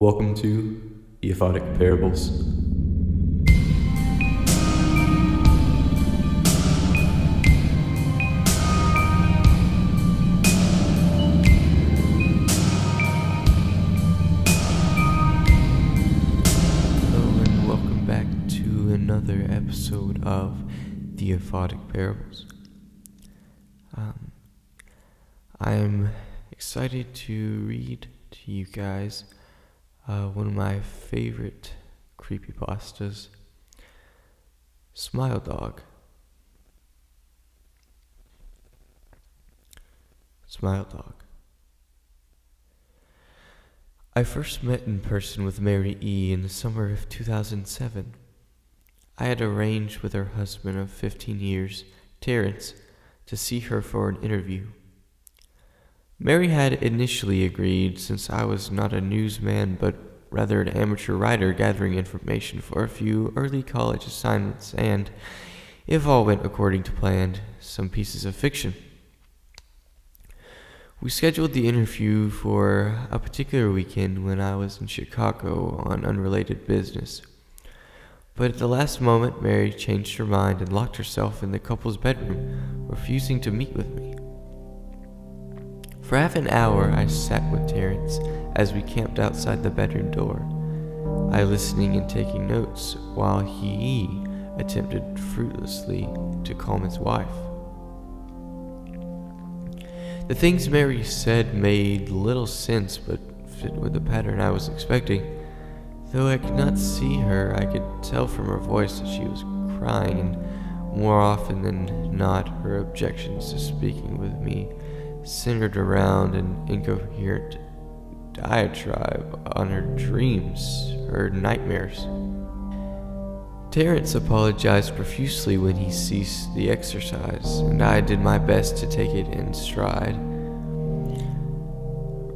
Welcome to the Aphotic Parables. Hello and welcome back to another episode of the Aphotic Parables. I'm excited to read to you guys one of my favorite creepypastas, Smile Dog. Smile Dog. I first met in person with Mary E. in the summer of 2007. I had arranged with her husband of 15 years, Terrence, to see her for an interview. Mary had initially agreed, since I was not a newsman but rather an amateur writer gathering information for a few early college assignments and, if all went according to plan, some pieces of fiction. We scheduled the interview for a particular weekend when I was in Chicago on unrelated business. But at the last moment, Mary changed her mind and locked herself in the couple's bedroom, refusing to meet with me. For half an hour, I sat with Terrence as we camped outside the bedroom door, I listening and taking notes while he attempted fruitlessly to calm his wife. The things Mary said made little sense but fit with the pattern I was expecting. Though I could not see her, I could tell from her voice that she was crying, and more often than not, her objections to speaking with me centered around an incoherent diatribe on her dreams, her nightmares. Terrence apologized profusely when he ceased the exercise, and I did my best to take it in stride.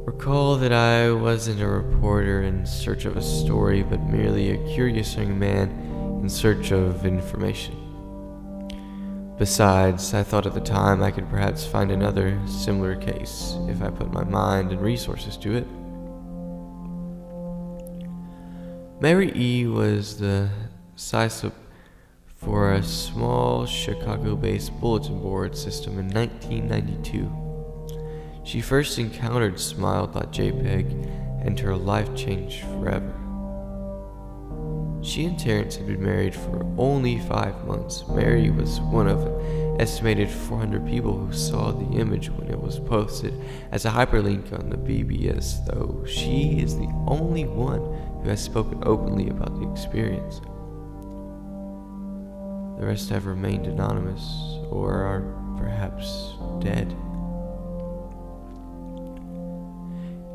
Recall that I wasn't a reporter in search of a story, but merely a curious young man in search of information. Besides, I thought at the time I could perhaps find another similar case if I put my mind and resources to it. Mary E. was the CISO for a small Chicago-based bulletin board system in 1992. She first encountered Smile.jpg and her life changed forever. She and Terrence had been married for only 5 months. Mary was one of an estimated 400 people who saw the image when it was posted as a hyperlink on the BBS, though she is the only one who has spoken openly about the experience. The rest have remained anonymous or are perhaps dead.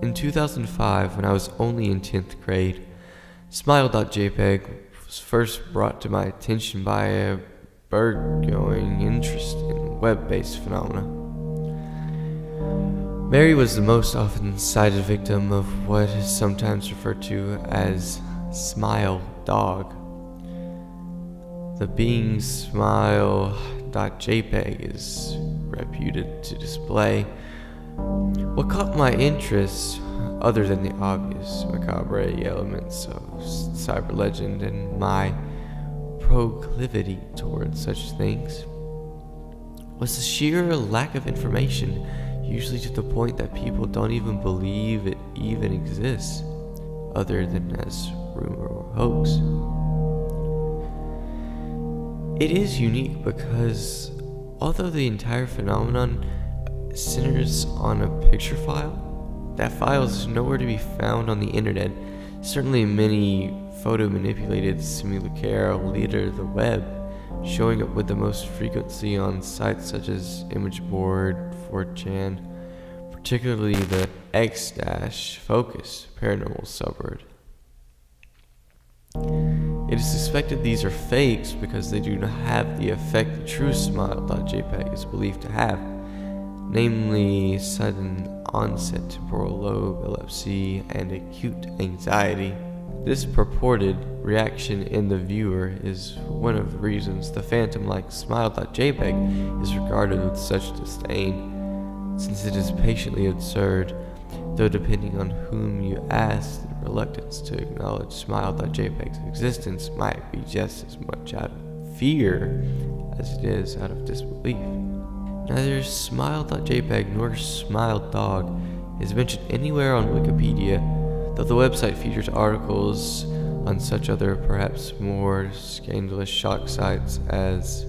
In 2005, when I was only in 10th grade, Smile.jpg was first brought to my attention by a burgeoning interest in web-based phenomena. Mary was the most often cited victim of what is sometimes referred to as Smile Dog. The being Smile.jpg is reputed to display what caught my interest, other than the obvious macabre elements of cyber legend and my proclivity towards such things, was the sheer lack of information, usually to the point that people don't even believe it even exists, other than as rumor or hoax. It is unique because although the entire phenomenon centers on a picture file, that file is nowhere to be found on the internet. Certainly many photo-manipulated simulacra litter the web, showing up with the most frequency on sites such as ImageBoard, 4chan, particularly the X-Focus paranormal subreddit. It is suspected these are fakes because they do not have the effect the true Smile.jpg is believed to have, namely sudden onset temporal lobe epilepsy and acute anxiety. This purported reaction in the viewer is one of the reasons the phantom-like Smile.jpg is regarded with such disdain, since it is patiently absurd though depending on whom you ask, the reluctance to acknowledge smile.jpg's existence might be just as much out of fear as it is out of disbelief. Neither smile.jpg nor smile.dog is mentioned anywhere on Wikipedia, though the website features articles on such other, perhaps more scandalous shock sites as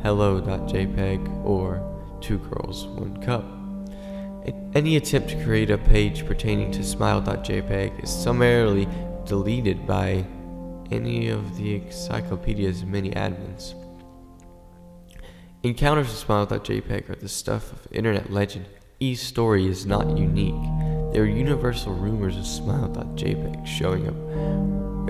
hello.jpg or Two Girls, One Cup. Any attempt to create a page pertaining to smile.jpg is summarily deleted by any of the encyclopedia's many admins. Encounters with smile.jpg are the stuff of internet legend. E's story is not unique. There are universal rumors of smile.jpg showing up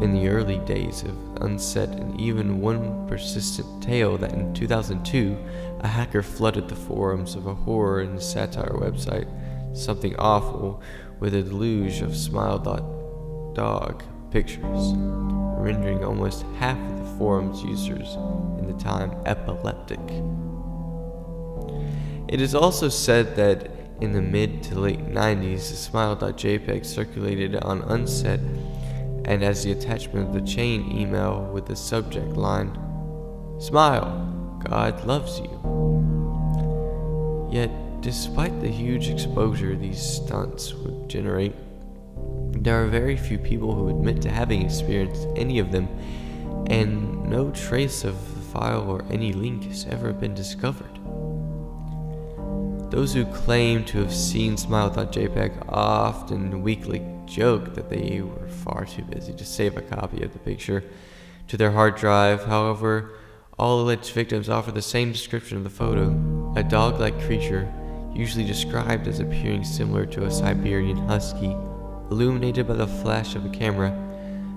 in the early days of Unset, and even one persistent tale that in 2002 a hacker flooded the forums of a horror and satire website, Something Awful, with a deluge of smile.dog pictures, rendering almost half of the forum's users in the time epileptic. It is also said that in the mid to late 90s, the smile.jpg circulated on Unset and as the attachment of the chain email with the subject line, "Smile, God loves you." Yet, despite the huge exposure these stunts would generate, there are very few people who admit to having experienced any of them, and no trace of the file or any link has ever been discovered. Those who claim to have seen smile.jpg often weakly joke that they were far too busy to save a copy of the picture to their hard drive. However, all alleged victims offer the same description of the photo: a dog-like creature, usually described as appearing similar to a Siberian husky, illuminated by the flash of a camera,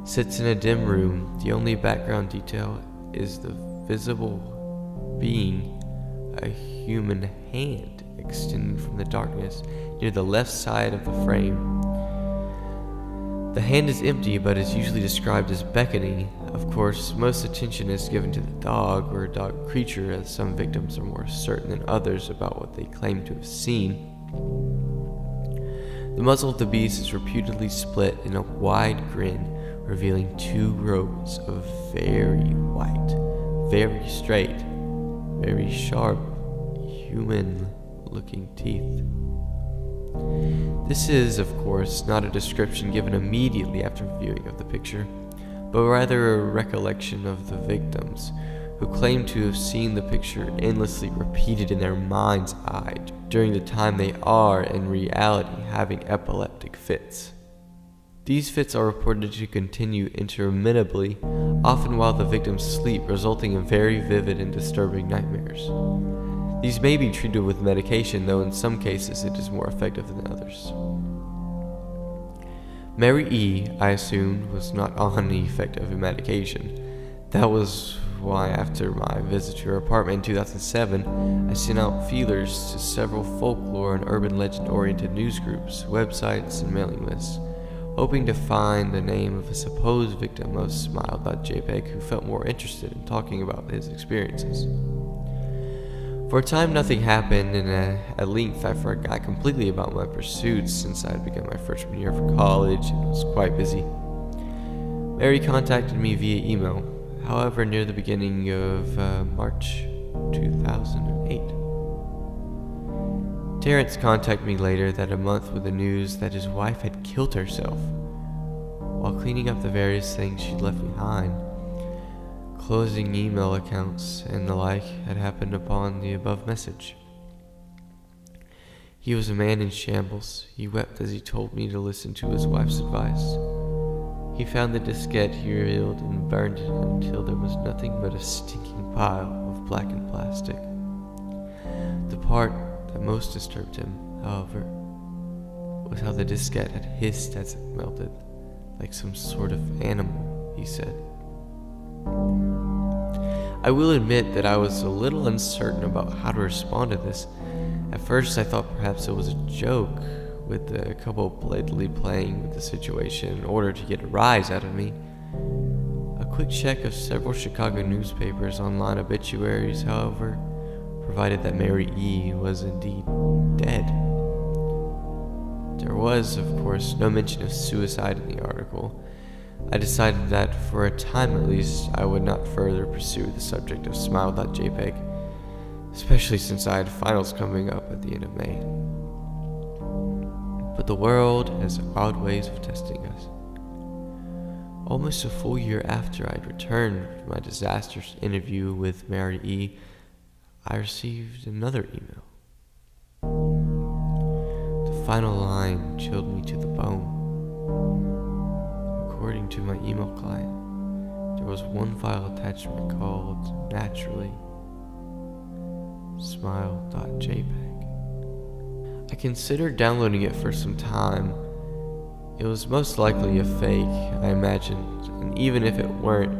sits in a dim room. The only background detail is the visible being, a human hand extending from the darkness near the left side of the frame. The hand is empty, but is usually described as beckoning. Of course, most attention is given to the dog or dog creature, as some victims are more certain than others about what they claim to have seen. The muzzle of the beast is reputedly split in a wide grin, revealing 2 rows of very white, very straight, very sharp, human-looking teeth. This is, of course, not a description given immediately after viewing of the picture, but rather a recollection of the victims, who claim to have seen the picture endlessly repeated in their mind's eye during the time they are, in reality, having epileptic fits. These fits are reported to continue interminably, often while the victims sleep, resulting in very vivid and disturbing nightmares. These may be treated with medication, though in some cases it is more effective than others. Mary E., I assumed, was not on the effective medication. That was why after my visit to her apartment in 2007, I sent out feelers to several folklore and urban legend-oriented news groups, websites, and mailing lists, hoping to find the name of a supposed victim of smile.jpg who felt more interested in talking about his experiences. For a time, nothing happened, and at length I forgot completely about my pursuits since I had begun my freshman year for college and was quite busy. Mary contacted me via email, however, near the beginning of March 2008. Terrence contacted me later that month with the news that his wife had killed herself while cleaning up the various things she'd left behind. Closing email accounts and the like had happened upon the above message. He was a man in shambles. He wept as he told me to listen to his wife's advice. He found the diskette he revealed and burned it until there was nothing but a stinking pile of blackened plastic. The part that most disturbed him, however, was how the diskette had hissed as it melted, like some sort of animal, he said. I will admit that I was a little uncertain about how to respond to this. At first I thought perhaps it was a joke, with the couple blatantly playing with the situation in order to get a rise out of me. A quick check of several Chicago newspapers' online obituaries, however, provided that Mary E. was indeed dead. There was, of course, no mention of suicide in the article. I decided that, for a time at least, I would not further pursue the subject of smile.jpg, especially since I had finals coming up at the end of May. But the world has odd ways of testing us. Almost a full year after I'd returned from my disastrous interview with Mary E., I received another email. The final line chilled me to the bone. According to my email client, there was one file attachment called naturally smile.jpg. I considered downloading it for some time. It was most likely a fake, I imagined, and even if it weren't,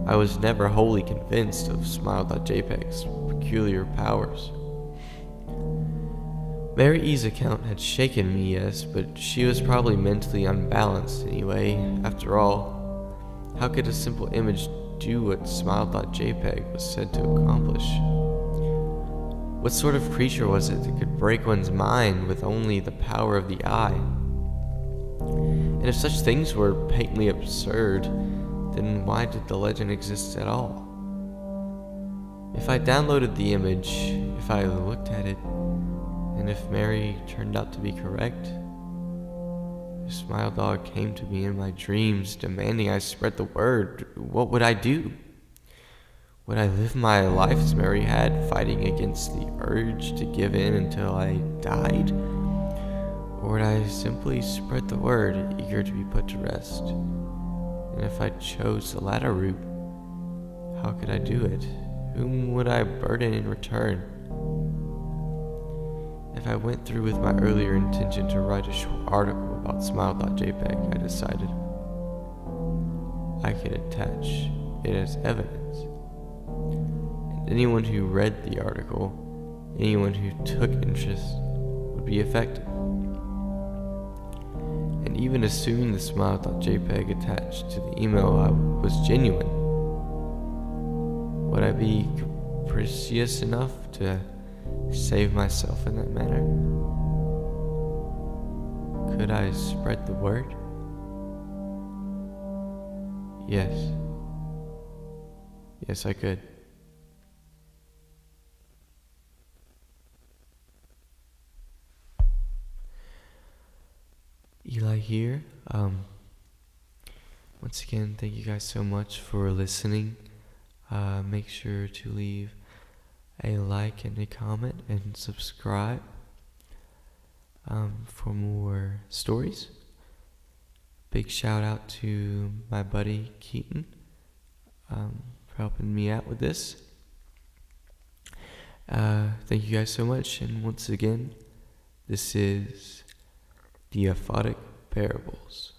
I was never wholly convinced of smile.jpg's peculiar powers. Mary E's account had shaken me, yes, but she was probably mentally unbalanced anyway. After all, how could a simple image do what smile.jpg was said to accomplish? What sort of creature was it that could break one's mind with only the power of the eye? And if such things were patently absurd, then why did the legend exist at all? If I downloaded the image, if I looked at it, and if Mary turned out to be correct, if Smile Dog came to me in my dreams demanding I spread the word, what would I do? Would I live my life as Mary had, fighting against the urge to give in until I died? Or would I simply spread the word, eager to be put to rest? And if I chose the latter route, how could I do it? Whom would I burden in return? If I went through with my earlier intention to write a short article about smile.jpg, I decided I could attach it as evidence. And anyone who read the article, anyone who took interest, would be affected. And even assuming the smile.jpg attached to the email was genuine, would I be capricious enough to save myself in that manner? Could I spread the word? Yes. Yes, I could. Eli here. Once again, thank you guys so much for listening. Make sure to leave a like and a comment and subscribe for more stories. Big shout out to my buddy Keaton for helping me out with this. Thank you guys so much, and once again, this is the Aphotic Parables.